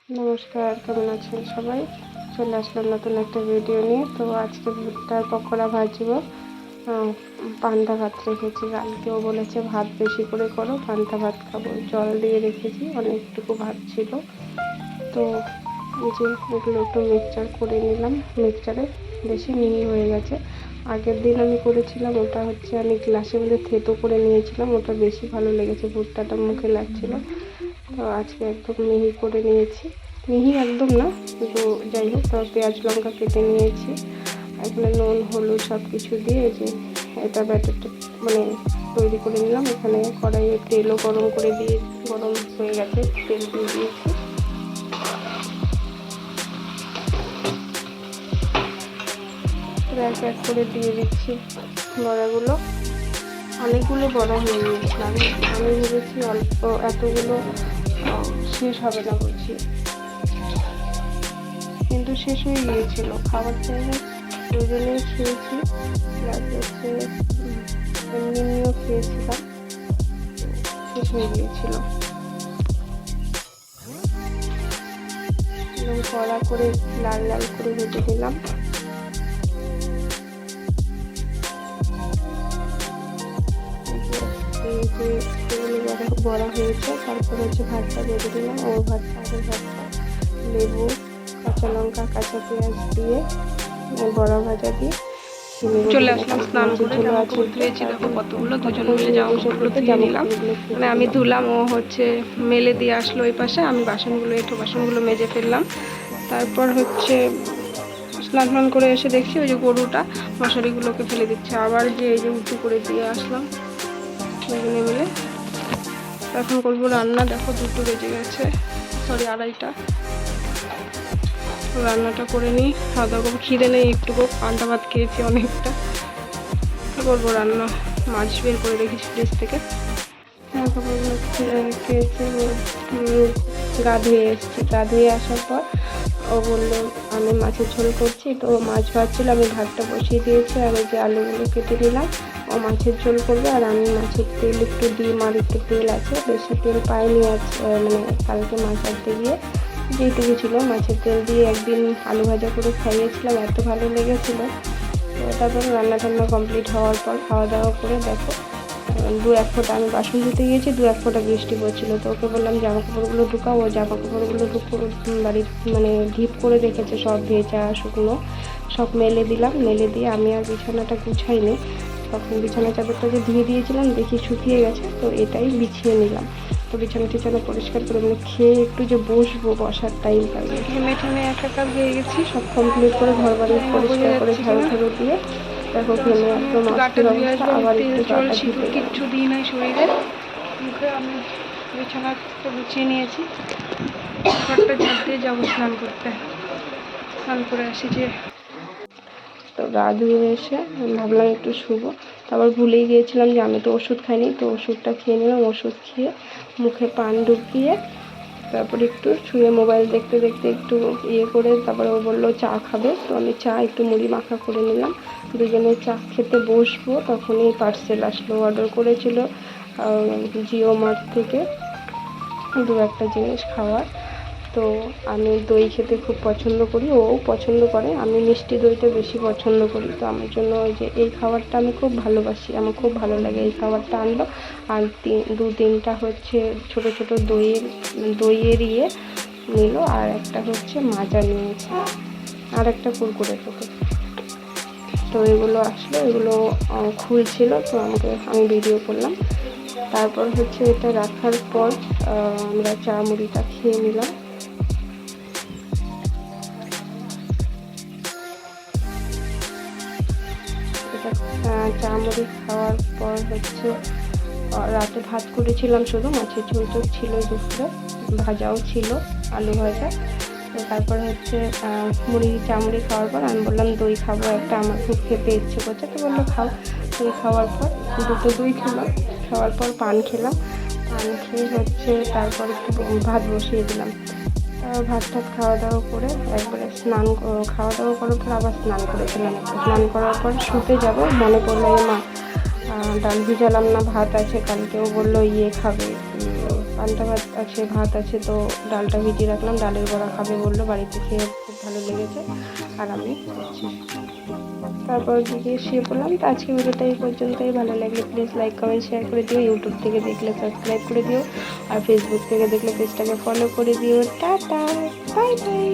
নমস্কার, কেমন আছেন সবাই? চলে আসলাম নতুন একটা ভিডিও নিয়ে। তো আজকে ভুট্টার পকোড়া ভাজবো। পান্তা ভাত রেখেছি, কালকেও বলেছে ভাত বেশি করে করো, পান্তা ভাত খাবো। জল দিয়ে রেখেছি, অনেকটুকু ভাত ছিল। তো এই যে এগুলো একটু মিক্সচার করে নিলাম। মিক্সচারে বেশি মিহি হয়ে গেছে। আগের দিন আমি করেছিলাম, ওটা হচ্ছে আমি গ্লাসের মধ্যে থেতো করে নিয়েছিলাম, ওটা বেশি ভালো লেগেছে, ভুট্টাটা মুখে লাগছিল। তো আজকে একদম মিহি করে নিয়েছি, মিহি একদম না, কিন্তু যাই হোক। তারপর পেঁয়াজ লঙ্কা কেটে নিয়েছি, এখানে নুন হলুদ সব কিছু দিয়ে যে এটা ব্যাটারটা মানে তৈরি করে নিলাম। এখানে কড়াইয়ে তেলও গরম হয়ে গেছে, তেল দিয়ে দিয়েছি। এক এক করে দিয়ে দিচ্ছি বড়াগুলো। অনেকগুলো বড়া হয়ে গিয়েছিল, আমি ভেবেছি অল্প এতগুলো শেষ হবে না বলছি, কিন্তু শেষ হয়ে গিয়েছিল। খাবার টাইমে দুজনেই খেয়েছি, প্লাস হচ্ছে এমনিও খেয়েছিলাম, শেষ হয়ে গিয়েছিল। এবং কড়া করে লাল লাল করে ভেজে দিলাম। বড়া হয়েছে, তারপর হচ্ছে ভাতটা বেঁধে দিলাম। ও ভাতটা লেবু, কাঁচা লঙ্কা, কাঁচা পেঁয়াজ দিয়ে বড়া ভাজা দিয়ে চলে আসলাম। স্নান করে জামা কাপড় ধুয়েছি, দেখো কতগুলো, দুজন মিলে জামা কাপড়গুলো ধুয়ে নিলাম। মানে আমি ধুলাম, ও হচ্ছে মেলে দিয়ে আসলো ওই পাশে, আমি বাসনগুলো মেজে ফেললাম। তারপর হচ্ছে স্নান করে এসে দেখছি ওই যে গরুটা মশারিগুলোকে ফেলে দিচ্ছে, আবার যে এই যে উঁচু করে দিয়ে আসলাম দুজনে মিলে। এখন করবো রান্না। দেখো 2টো বেজে গেছে, সরি 2:30। রান্নাটা করে নিই, খাওয়া দাওয়া করবো। খিদে নেই একটুকু, পান্তা ভাত খেয়েছি অনেকটা। কী করবো রান্না? মাছ বের করে রেখেছি ফ্রিজ থেকে। খেয়েছি, গা ধুয়ে এসেছি। গা ধুয়ে আসার পর ও বললো আমি মাছের ঝোল করছি, তো মাছ ভাজছিল, আমি ভাতটা বসিয়ে দিয়েছি। আর ওই যে আলুগুলো কেটে নিলাম, ও মাছের ঝোল করবে, আর আমি মাছের তেল একটু ডিম আর একটু তেল আছে, বেশি তেল পাইনি আজ, মানে কালকে মাছ আনতে গিয়ে যেটুকু ছিল মাছের তেল দিয়ে একদিন আলু ভাজা করে খাইয়েছিলাম, এত ভালো লেগেছিলো। তো তারপরে রান্না টান্না কমপ্লিট হওয়ার পর খাওয়া দাওয়া করে দেখো 2-1 ফোঁটা, আমি বাসন ধুতে গিয়েছি, 2-1 ফোঁটা বৃষ্টি পড়ছিল। তো ওকে বললাম জামা কাপড়গুলো ঢুকাও, ও জামা কাপড়গুলো বাড়ির মানে ঢিপ করে রেখেছে, সব ভেজা শুকনো সব মেলে দিলাম। মেলে দিয়ে আমি আর বিছানাটা গুছাইনি, তখন বিছানা চাদরটা যে ধুয়ে দিয়েছিলাম দেখি শুকিয়ে গেছে, তো এটাই বিছিয়ে নিলাম। তো বিছানা পরিষ্কার করে মানে খেয়ে একটু যে বসার টাইম পাইনি। ঘেমে একাকার হয়ে গেছি, সব কমপ্লিট করে ঘর বাড়ি পরিষ্কার করে ঝাড়ু দিয়ে দেখো ঘেমে একদম অস্থির অবস্থা। আবার একটু জল শীতল কিচ্ছু দিই নাই শরীরে, মুখে আমি বিছানাটা গুছিয়ে নিয়েছি। ঘরটা ঝাড় দিয়ে যাবো স্নান করতে, স্নান করে আসি যে। তো গা ধুয়ে এসে ভাবলাম একটু শুবো, তারপর ভুলেই গিয়েছিলাম যে আমি তো ওষুধ খাইনি, তো ওষুধটা খেয়ে নিলাম। ওষুধ খেয়ে মুখে পান ঢুকিয়ে তারপর একটু শুয়ে মোবাইল দেখতে দেখতে একটু করে তারপরে ও বললো চা খাবে, তো আমি চা একটু মুড়ি মাখা করে নিলাম। দুজনে চা খেতে বসবো, তখনই পার্সেল আসলো। অর্ডার করেছিল জিও মার্ট থেকে 2-1টা জিনিস খাওয়ার। তো আমি দই খেতে খুব পছন্দ করি, ও পছন্দ করে, আমি মিষ্টি দইটা বেশি পছন্দ করি। তো আমার জন্য ওই যে এই খাবারটা আমি খুব ভালোবাসি, আমার খুব ভালো লাগে, এই খাবারটা আনলো। আর 2-3টা হচ্ছে ছোট ছোট দইয়ের নিল, আর একটা হচ্ছে মাজা নিয়েছে, আর একটা কুরকুরে প্যাকেট। তো এগুলো আসলো, এগুলো খুলছিল, তো আমি ভিডিও করলাম। তারপর হচ্ছে এটা রাখার পর আমরা চা মুড়িটা খেয়ে নিলাম। চা মুড়ি খাওয়ার পর হচ্ছে রাতে ভাত করেছিলাম, শুধু মাছের ঝোল তো ছিল, দুপুরে ভাজাও ছিল, আলু ভাজা। তো তারপরে হচ্ছে চা মুড়ি খাওয়ার পর আমি বললাম দই খাবো একটা, আমার খুব খেতে ইচ্ছে করছে। তো বললো খাও। দই খাওয়ার পর 2টো দই খেলাম, খাওয়ার পর পান খেলাম। পান খেয়ে হচ্ছে তারপর একটু ভাত বসিয়ে দিলাম। ভাত খাওয়া দাওয়া করে একবারে খাওয়া দাওয়া করার পর আবার স্নান করেছিলাম। স্নান করার পর শুতে যাব, মনে পড়লো এই মা ডাল ভিজালাম না, ভাত আছে, কালকেও বললো খাবে পান্তা ভাত আছে, ভাত আছে, তো ডালটা ভিজিয়ে রাখলাম। ডালের বড়া খাবে বললো, বাড়িতে খেয়ে খুব ভালো লেগেছে আর আমি করছি। তারপর গিয়ে শুয়ে পড়লাম। তো আজকে ভিডিওটা এই পর্যন্তই। ভালো লাগলে প্লিজ লাইক কমেন্ট শেয়ার করে দিও। ইউটিউব থেকে দেখলে সাবস্ক্রাইব করে দিও, আর ফেসবুক থেকে দেখলে পেজটাকে ফলো করে দিও। Tata, bye bye.